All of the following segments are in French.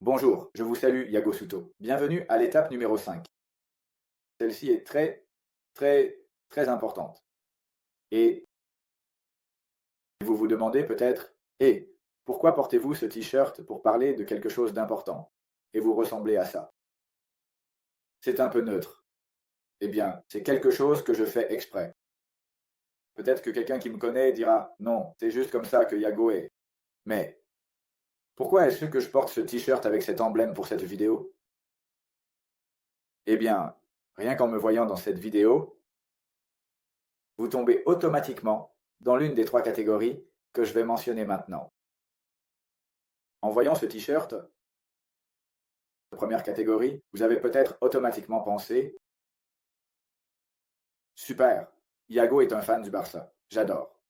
Bonjour, je vous salue Yago Suto. Bienvenue à l'étape numéro 5. Celle-ci est très importante. Et vous vous demandez peut-être, pourquoi portez-vous ce t-shirt pour parler de quelque chose d'important? Et vous ressemblez à ça. C'est un peu neutre. Eh bien, c'est quelque chose que je fais exprès. Peut-être que quelqu'un qui me connaît dira, non, c'est juste comme ça que Yago est. Mais, pourquoi est-ce que je porte ce t-shirt avec cet emblème pour cette vidéo? Eh bien, rien qu'en me voyant dans cette vidéo, vous tombez automatiquement dans l'une des trois catégories que je vais mentionner maintenant. En voyant ce t-shirt, première catégorie, vous avez peut-être automatiquement pensé « Super, Yago est un fan du Barça, j'adore ».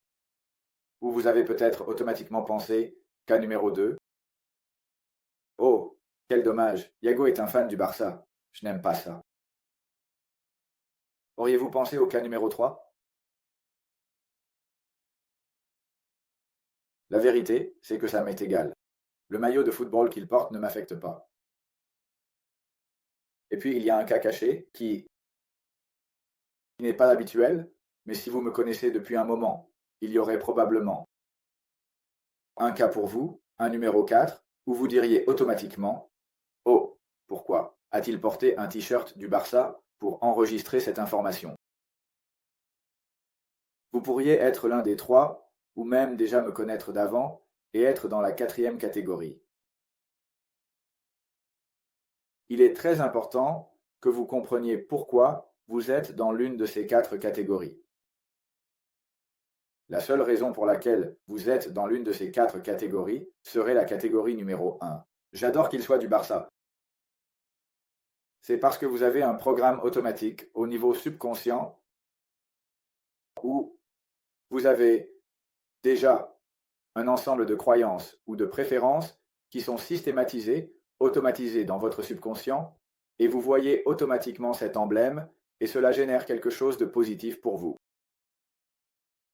Ou vous avez peut-être automatiquement pensé « Cas numéro 2 »« Oh, quel dommage, Yago est un fan du Barça, je n'aime pas ça ». Auriez-vous pensé au cas numéro 3 ? La vérité, c'est que ça m'est égal. Le maillot de football qu'il porte ne m'affecte pas. Et puis, il y a un cas caché qui n'est pas habituel, mais si vous me connaissez depuis un moment, il y aurait probablement un cas pour vous, un numéro 4, où vous diriez automatiquement « Oh, pourquoi a-t-il porté un t-shirt du Barça pour enregistrer cette information ?» Vous pourriez être l'un des trois, ou même déjà me connaître d'avant, et être dans la quatrième catégorie. Il est très important que vous compreniez pourquoi vous êtes dans l'une de ces quatre catégories. La seule raison pour laquelle vous êtes dans l'une de ces quatre catégories serait la catégorie numéro 1. J'adore qu'il soit du Barça. C'est parce que vous avez un programme automatique au niveau subconscient où vous avez déjà un ensemble de croyances ou de préférences qui sont systématisées, automatisées dans votre subconscient, et vous voyez automatiquement cet emblème et cela génère quelque chose de positif pour vous.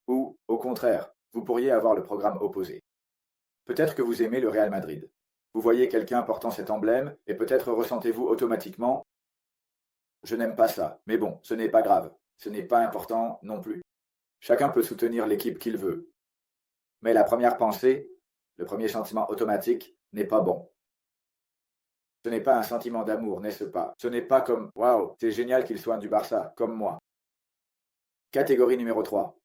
Ou, au contraire, vous pourriez avoir le programme opposé. Peut-être que vous aimez le Real Madrid. Vous voyez quelqu'un portant cet emblème et peut-être ressentez-vous automatiquement « Je n'aime pas ça, mais bon, ce n'est pas grave, ce n'est pas important non plus. Chacun peut soutenir l'équipe qu'il veut. » Mais la première pensée, le premier sentiment automatique, n'est pas bon. Ce n'est pas un sentiment d'amour, n'est-ce pas? Ce n'est pas comme « Waouh, c'est génial qu'il soit du Barça, comme moi. » Catégorie numéro 3.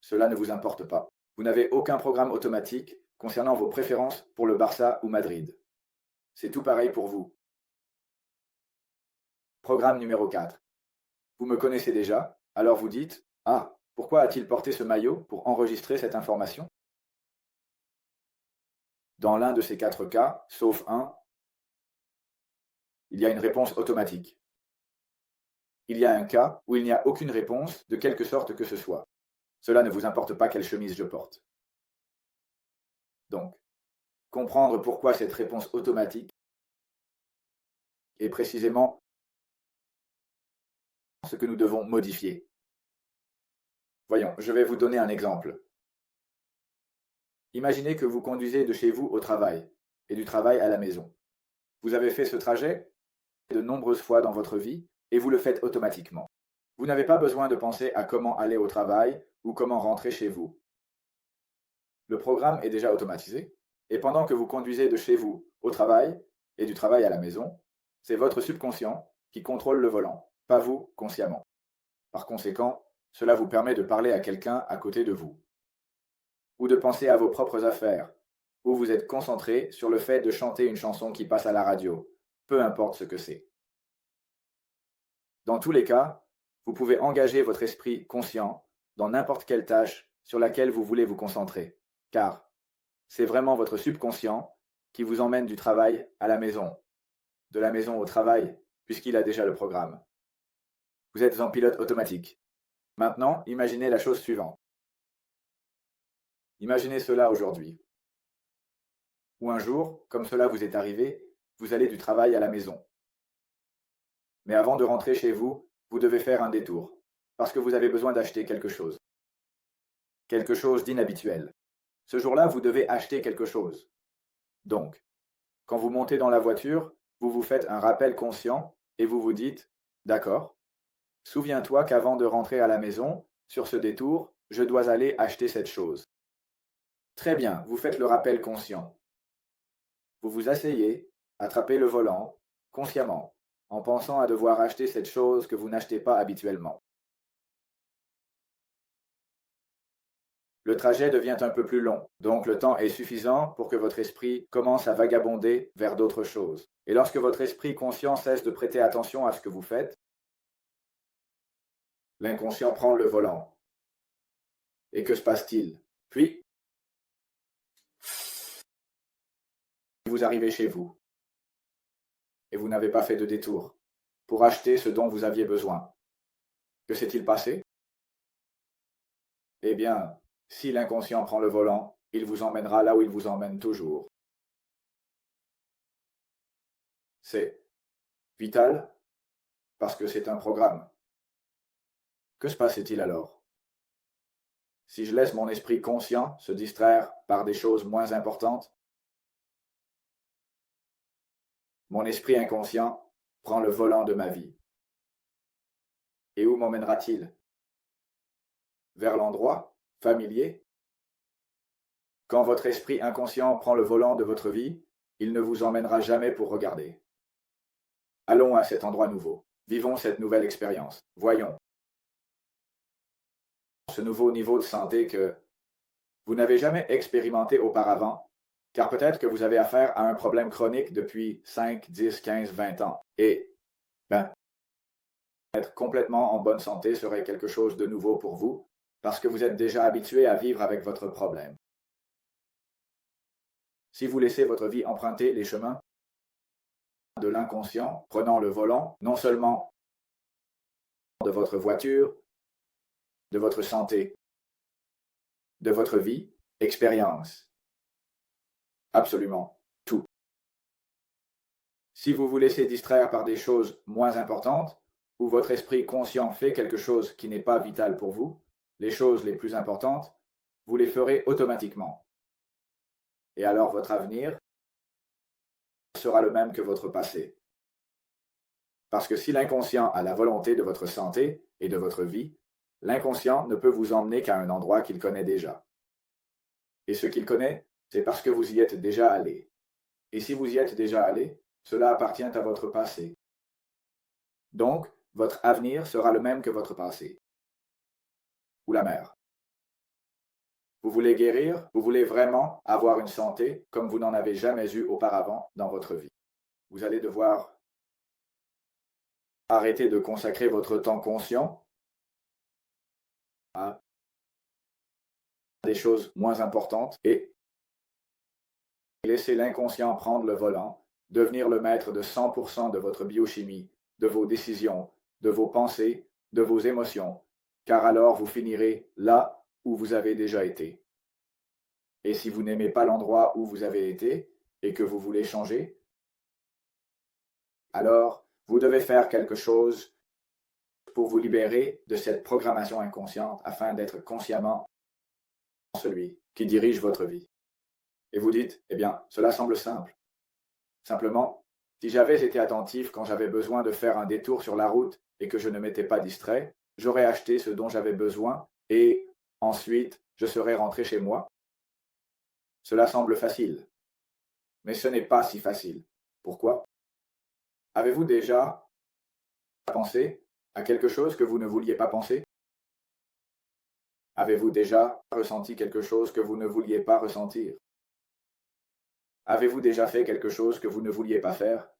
Cela ne vous importe pas. Vous n'avez aucun programme automatique concernant vos préférences pour le Barça ou Madrid. C'est tout pareil pour vous. Programme numéro 4. Vous me connaissez déjà, alors vous dites « Ah, pourquoi a-t-il porté ce maillot pour enregistrer cette information ?» Dans l'un de ces quatre cas, sauf un, il y a une réponse automatique. Il y a un cas où il n'y a aucune réponse de quelque sorte que ce soit. Cela ne vous importe pas quelle chemise je porte. Donc, comprendre pourquoi cette réponse automatique est précisément ce que nous devons modifier. Voyons, je vais vous donner un exemple. Imaginez que vous conduisez de chez vous au travail et du travail à la maison. Vous avez fait ce trajet de nombreuses fois dans votre vie et vous le faites automatiquement. Vous n'avez pas besoin de penser à comment aller au travail ou comment rentrer chez vous. Le programme est déjà automatisé et pendant que vous conduisez de chez vous au travail et du travail à la maison, c'est votre subconscient qui contrôle le volant, pas vous consciemment. Par conséquent, cela vous permet de parler à quelqu'un à côté de vous, ou de penser à vos propres affaires, ou vous êtes concentré sur le fait de chanter une chanson qui passe à la radio, peu importe ce que c'est. Dans tous les cas, vous pouvez engager votre esprit conscient dans n'importe quelle tâche sur laquelle vous voulez vous concentrer, car c'est vraiment votre subconscient qui vous emmène du travail à la maison, de la maison au travail, puisqu'il a déjà le programme. Vous êtes en pilote automatique. Maintenant, imaginez la chose suivante. Imaginez cela aujourd'hui. Ou un jour, comme cela vous est arrivé, vous allez du travail à la maison. Mais avant de rentrer chez vous, vous devez faire un détour, parce que vous avez besoin d'acheter quelque chose. Quelque chose d'inhabituel. Ce jour-là, vous devez acheter quelque chose. Donc, Quand vous montez dans la voiture, vous vous faites un rappel conscient et vous vous dites « D'accord, souviens-toi qu'avant de rentrer à la maison, sur ce détour, je dois aller acheter cette chose. » Très bien, vous faites le rappel conscient. Vous vous asseyez, attrapez le volant, consciemment, en pensant à devoir acheter cette chose que vous n'achetez pas habituellement. Le trajet devient un peu plus long, donc le temps est suffisant pour que votre esprit commence à vagabonder vers d'autres choses. Et lorsque votre esprit conscient cesse de prêter attention à ce que vous faites, l'inconscient prend le volant. Et que se passe-t-il? Puis, vous arrivez chez vous, et vous n'avez pas fait de détour pour acheter ce dont vous aviez besoin. Que s'est-il passé? Eh bien, si l'inconscient prend le volant, il vous emmènera là où il vous emmène toujours. C'est vital parce que c'est un programme. Que se passait-il alors? Si je laisse mon esprit conscient se distraire par des choses moins importantes, mon esprit inconscient prend le volant de ma vie. Et où m'emmènera-t-il? Vers l'endroit familier? Quand votre esprit inconscient prend le volant de votre vie, il ne vous emmènera jamais pour regarder. Allons à cet endroit nouveau. Vivons cette nouvelle expérience. Voyons ce nouveau niveau de santé que vous n'avez jamais expérimenté auparavant, car peut-être que vous avez affaire à un problème chronique depuis 5, 10, 15, 20 ans. Et, être complètement en bonne santé serait quelque chose de nouveau pour vous, parce que vous êtes déjà habitué à vivre avec votre problème. Si vous laissez votre vie emprunter les chemins de l'inconscient, prenant le volant, non seulement de votre voiture, de votre santé, de votre vie, expérience, absolument tout. Si vous vous laissez distraire par des choses moins importantes, ou votre esprit conscient fait quelque chose qui n'est pas vital pour vous, les choses les plus importantes, vous les ferez automatiquement. Et alors votre avenir sera le même que votre passé. Parce que si l'inconscient a la volonté de votre santé et de votre vie, l'inconscient ne peut vous emmener qu'à un endroit qu'il connaît déjà. Et ce qu'il connaît, c'est parce que vous y êtes déjà allé. Et si vous y êtes déjà allé, cela appartient à votre passé. Donc, votre avenir sera le même que votre passé. Ou la mer. Vous voulez guérir? Vous voulez vraiment avoir une santé comme vous n'en avez jamais eu auparavant dans votre vie. Vous allez devoir arrêter de consacrer votre temps conscient à des choses moins importantes et laisser l'inconscient prendre le volant, devenir le maître de 100% de votre biochimie, de vos décisions, de vos pensées, de vos émotions, car alors vous finirez là où vous avez déjà été. Et si vous n'aimez pas l'endroit où vous avez été et que vous voulez changer, alors vous devez faire quelque chose pour vous libérer de cette programmation inconsciente afin d'être consciemment celui qui dirige votre vie. Et vous dites, eh bien, cela semble simple. Simplement, si j'avais été attentif quand j'avais besoin de faire un détour sur la route et que je ne m'étais pas distrait, j'aurais acheté ce dont j'avais besoin et ensuite je serais rentré chez moi. Cela semble facile. Mais ce n'est pas si facile. Pourquoi? Avez-vous déjà pensé à quelque chose que vous ne vouliez pas penser? Avez-vous déjà ressenti quelque chose que vous ne vouliez pas ressentir? Avez-vous déjà fait quelque chose que vous ne vouliez pas faire?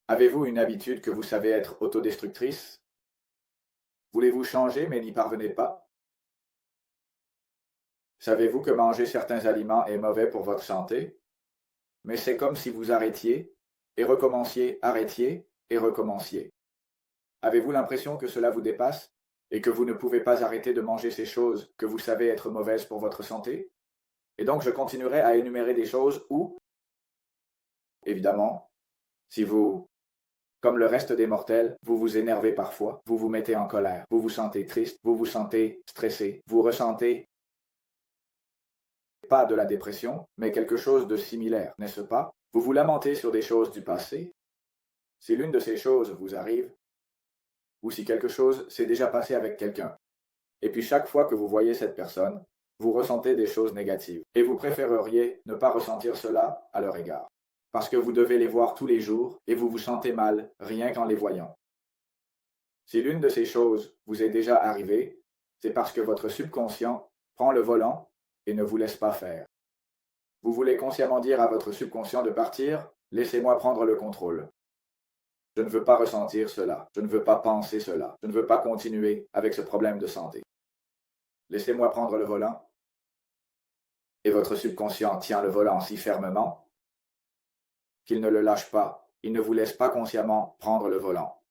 Avez-vous une habitude que vous savez être autodestructrice? Voulez-vous changer mais n'y parvenez pas? Savez-vous que manger certains aliments est mauvais pour votre santé? Mais c'est comme si vous arrêtiez et recommenciez, arrêtiez et recommenciez. Avez-vous l'impression que cela vous dépasse et que vous ne pouvez pas arrêter de manger ces choses que vous savez être mauvaises pour votre santé? Et donc je continuerai à énumérer des choses où, évidemment, si vous, comme le reste des mortels, vous vous énervez parfois, vous vous mettez en colère, vous vous sentez triste, vous vous sentez stressé, vous ressentez Pas de la dépression, mais quelque chose de similaire, n'est-ce pas? Vous vous lamentez sur des choses du passé. Si l'une de ces choses vous arrive, ou si quelque chose s'est déjà passé avec quelqu'un, et puis chaque fois que vous voyez cette personne, vous ressentez des choses négatives, et vous préféreriez ne pas ressentir cela à leur égard, parce que vous devez les voir tous les jours, et vous vous sentez mal rien qu'en les voyant. Si l'une de ces choses vous est déjà arrivée, c'est parce que votre subconscient prend le volant et ne vous laisse pas faire. Vous voulez consciemment dire à votre subconscient de partir, laissez-moi prendre le contrôle. Je ne veux pas ressentir cela, je ne veux pas penser cela, je ne veux pas continuer avec ce problème de santé. Laissez-moi prendre le volant. Et votre subconscient tient le volant si fermement qu'il ne le lâche pas, il ne vous laisse pas consciemment prendre le volant.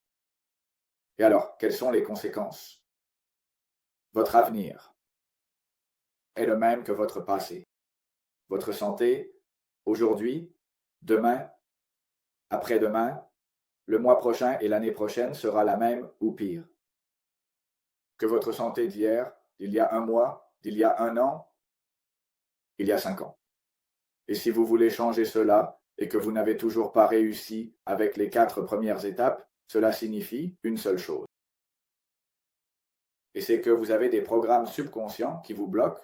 Et alors, quelles sont les conséquences? Votre avenir est le même que votre passé. Votre santé, aujourd'hui, demain, après-demain, le mois prochain et l'année prochaine sera la même ou pire que votre santé d'hier, d'il y a un mois, d'il y a un an, il y a 5 ans. Et si vous voulez changer cela et que vous n'avez toujours pas réussi avec les 4 premières étapes, cela signifie une seule chose. Et c'est que vous avez des programmes subconscients qui vous bloquent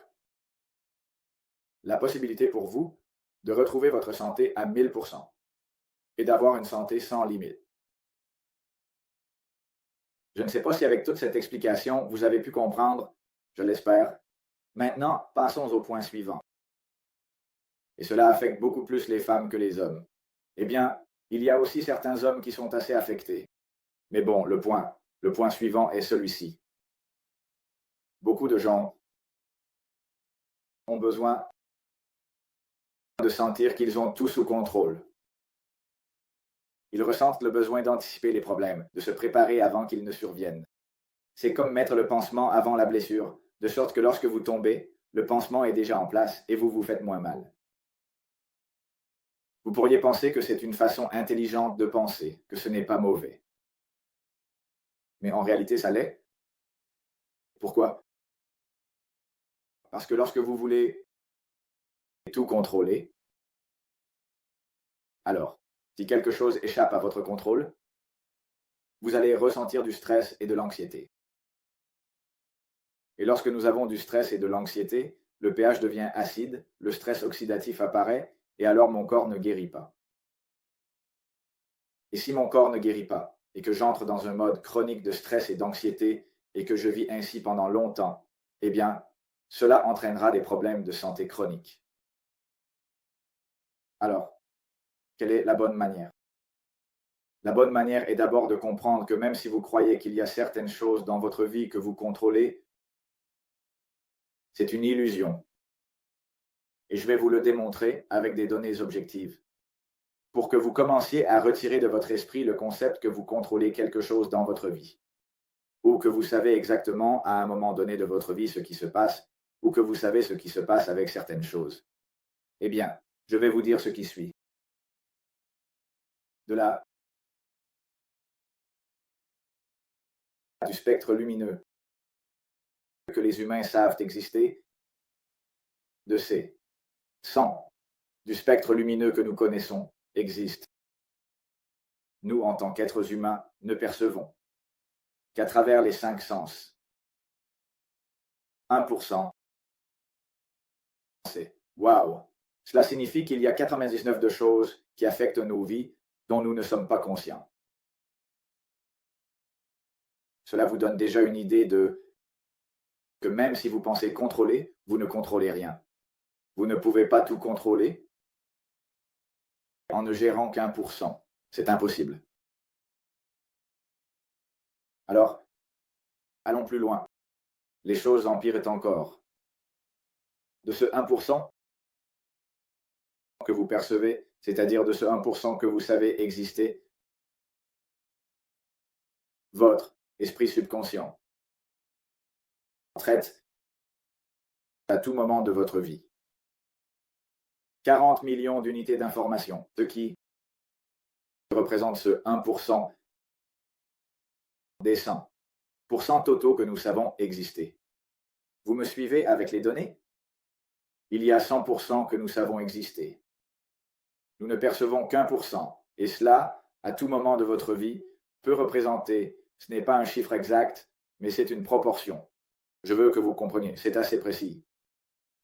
la possibilité pour vous de retrouver votre santé à 1000% et d'avoir une santé sans limite. Je ne sais pas si avec toute cette explication, vous avez pu comprendre, je l'espère. Maintenant, passons au point suivant. Et cela affecte beaucoup plus les femmes que les hommes. Eh bien, il y a aussi certains hommes qui sont assez affectés. Mais bon, le point suivant est celui-ci. Beaucoup de gens ont besoin de sentir qu'ils ont tout sous contrôle. Ils ressentent le besoin d'anticiper les problèmes, de se préparer avant qu'ils ne surviennent. C'est comme mettre le pansement avant la blessure, de sorte que lorsque vous tombez, le pansement est déjà en place et vous vous faites moins mal. Vous pourriez penser que c'est une façon intelligente de penser, que ce n'est pas mauvais. Mais en réalité, ça l'est. Pourquoi? Parce que lorsque vous voulez tout contrôler, alors, si quelque chose échappe à votre contrôle, vous allez ressentir du stress et de l'anxiété. Et lorsque nous avons du stress et de l'anxiété, le pH devient acide, le stress oxydatif apparaît, et alors mon corps ne guérit pas. Et si mon corps ne guérit pas, et que j'entre dans un mode chronique de stress et d'anxiété, et que je vis ainsi pendant longtemps, eh bien, cela entraînera des problèmes de santé chroniques. Alors, quelle est la bonne manière? La bonne manière est d'abord de comprendre que même si vous croyez qu'il y a certaines choses dans votre vie que vous contrôlez, c'est une illusion. Et je vais vous le démontrer avec des données objectives. Pour que vous commenciez à retirer de votre esprit le concept que vous contrôlez quelque chose dans votre vie, ou que vous savez exactement à un moment donné de votre vie ce qui se passe, ou que vous savez ce qui se passe avec certaines choses. Eh bien, je vais vous dire ce qui suit. Du spectre lumineux que les humains savent exister, de ces 100 du spectre lumineux que nous connaissons existe. Nous, en tant qu'êtres humains, ne percevons qu'à travers les 5 sens. 1%. C'est waouh! Cela signifie qu'il y a 99 de choses qui affectent nos vies dont nous ne sommes pas conscients. Cela vous donne déjà une idée de que même si vous pensez contrôler, vous ne contrôlez rien. Vous ne pouvez pas tout contrôler en ne gérant qu'1%. C'est impossible. Alors, allons plus loin. Les choses empirent encore. De ce 1% que vous percevez, c'est-à-dire de ce 1% que vous savez exister, votre esprit subconscient traite à tout moment de votre vie 40 millions d'unités d'information, ce qui représente ce 1% des 100% totaux que nous savons exister. Vous me suivez avec les données? il y a 100% que nous savons exister. Nous ne percevons qu'1%, et cela, à tout moment de votre vie, peut représenter, ce n'est pas un chiffre exact, mais c'est une proportion. Je veux que vous compreniez, c'est assez précis.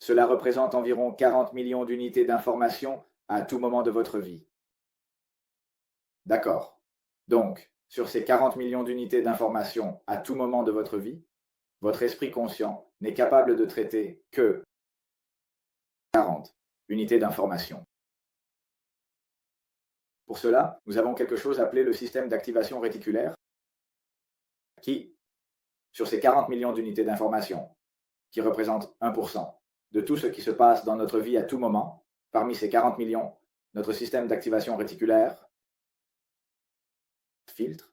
Cela représente environ 40 millions d'unités d'information à tout moment de votre vie. D'accord. Donc, sur ces 40 millions d'unités d'information à tout moment de votre vie, votre esprit conscient n'est capable de traiter que 40 unités d'information. Pour cela, nous avons quelque chose appelé le système d'activation réticulaire qui, sur ces 40 millions d'unités d'information, qui représentent 1% de tout ce qui se passe dans notre vie à tout moment, parmi ces 40 millions, notre système d'activation réticulaire filtre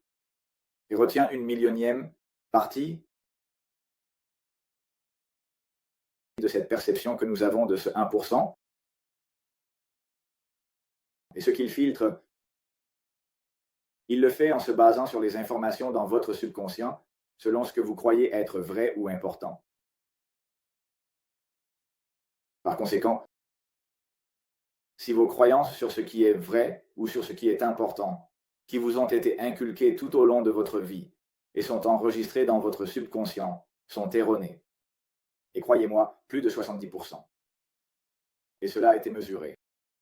et retient une millionième partie de cette perception que nous avons de ce 1%. Et ce qu'il filtre, il le fait en se basant sur les informations dans votre subconscient, selon ce que vous croyez être vrai ou important. Par conséquent, si vos croyances sur ce qui est vrai ou sur ce qui est important, qui vous ont été inculquées tout au long de votre vie et sont enregistrées dans votre subconscient, sont erronées. Et croyez-moi, plus de 70%. Et cela a été mesuré.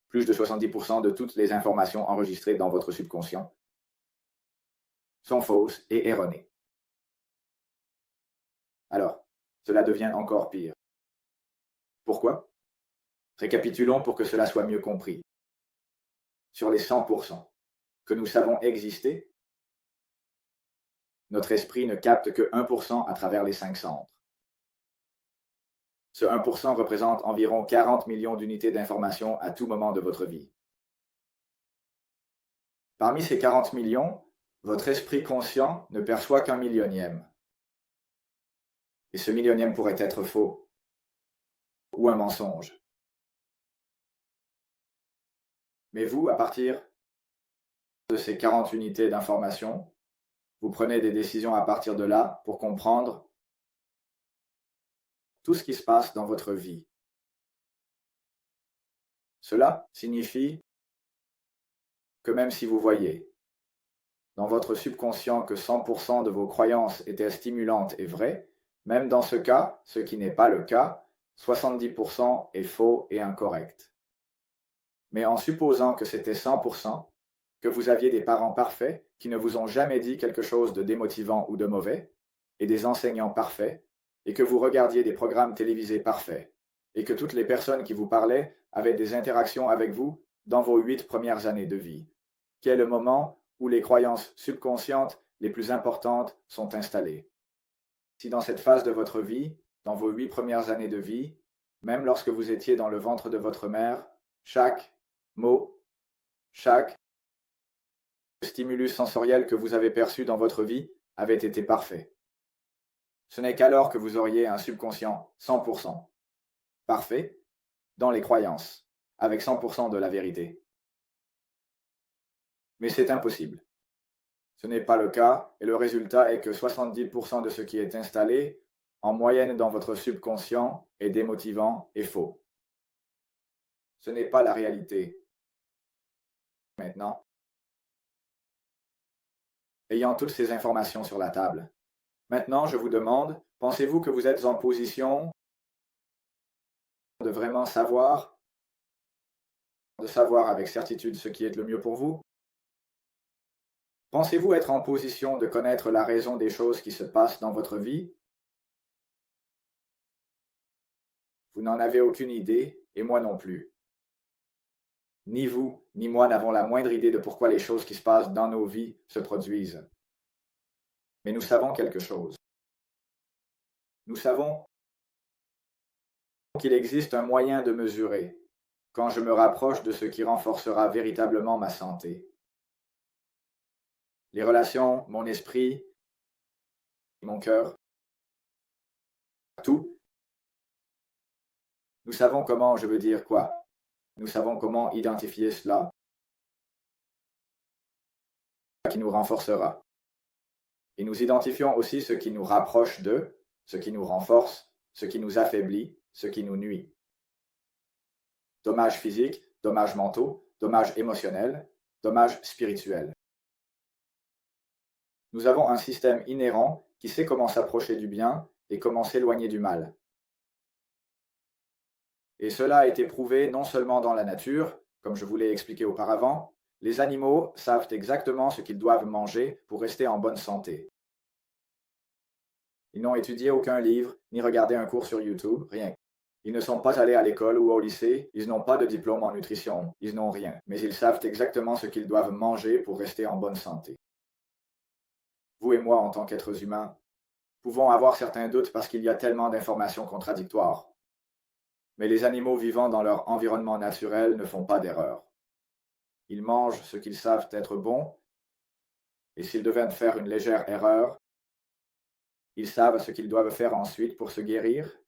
Plus de 70% de toutes les informations enregistrées dans votre subconscient sont fausses et erronées. Alors, cela devient encore pire. Pourquoi? Récapitulons pour que cela soit mieux compris. Sur les 100% que nous savons exister, notre esprit ne capte que 1% à travers les 5 centres. Ce 1% représente environ 40 millions d'unités d'information à tout moment de votre vie. Parmi ces 40 millions, votre esprit conscient ne perçoit qu'un millionième. Et ce millionième pourrait être faux ou un mensonge. Mais vous, à partir de ces 40 unités d'information, vous prenez des décisions à partir de là pour comprendre tout ce qui se passe dans votre vie. Cela signifie que même si vous voyez dans votre subconscient que 100% de vos croyances étaient stimulantes et vraies, même dans ce cas, ce qui n'est pas le cas, 70% est faux et incorrect. Mais en supposant que c'était 100%, que vous aviez des parents parfaits qui ne vous ont jamais dit quelque chose de démotivant ou de mauvais, et des enseignants parfaits, et que vous regardiez des programmes télévisés parfaits, et que toutes les personnes qui vous parlaient avaient des interactions avec vous dans vos 8 premières années de vie, qui est le moment où les croyances subconscientes les plus importantes sont installées. Si dans cette phase de votre vie, dans vos 8 premières années de vie, même lorsque vous étiez dans le ventre de votre mère, chaque mot, chaque stimulus sensoriel que vous avez perçu dans votre vie avait été parfait. Ce n'est qu'alors que vous auriez un subconscient 100% parfait dans les croyances, avec 100% de la vérité. Mais c'est impossible. Ce n'est pas le cas, et le résultat est que 70% de ce qui est installé, en moyenne dans votre subconscient, est démotivant et faux. Ce n'est pas la réalité. Maintenant, ayant toutes ces informations sur la table, maintenant je vous demande, pensez-vous que vous êtes en position de vraiment savoir, de savoir avec certitude ce qui est le mieux pour vous? Pensez-vous être en position de connaître la raison des choses qui se passent dans votre vie? Vous n'en avez aucune idée, et moi non plus. Ni vous, ni moi n'avons la moindre idée de pourquoi les choses qui se passent dans nos vies se produisent. Mais nous savons quelque chose. Nous savons qu'il existe un moyen de mesurer quand je me rapproche de ce qui renforcera véritablement ma santé. Les relations, mon esprit, mon cœur, tout. Nous savons comment, je veux dire quoi? Nous savons comment identifier cela qui nous renforcera. Et nous identifions aussi ce qui nous rapproche d'eux, ce qui nous renforce, ce qui nous affaiblit, ce qui nous nuit. dommages physiques, dommages mentaux, dommages émotionnels, dommages spirituels. Nous avons un système inhérent qui sait comment s'approcher du bien et comment s'éloigner du mal. Et cela a été prouvé non seulement dans la nature, comme je vous l'ai expliqué auparavant, les animaux savent exactement ce qu'ils doivent manger pour rester en bonne santé. Ils n'ont étudié aucun livre, ni regardé un cours sur YouTube, rien. Ils ne sont pas allés à l'école ou au lycée, ils n'ont pas de diplôme en nutrition, ils n'ont rien, mais ils savent exactement ce qu'ils doivent manger pour rester en bonne santé. Vous et moi, en tant qu'êtres humains, pouvons avoir certains doutes parce qu'il y a tellement d'informations contradictoires. Mais les animaux vivant dans leur environnement naturel ne font pas d'erreur. Ils mangent ce qu'ils savent être bon, et s'ils devaient faire une légère erreur, ils savent ce qu'ils doivent faire ensuite pour se guérir,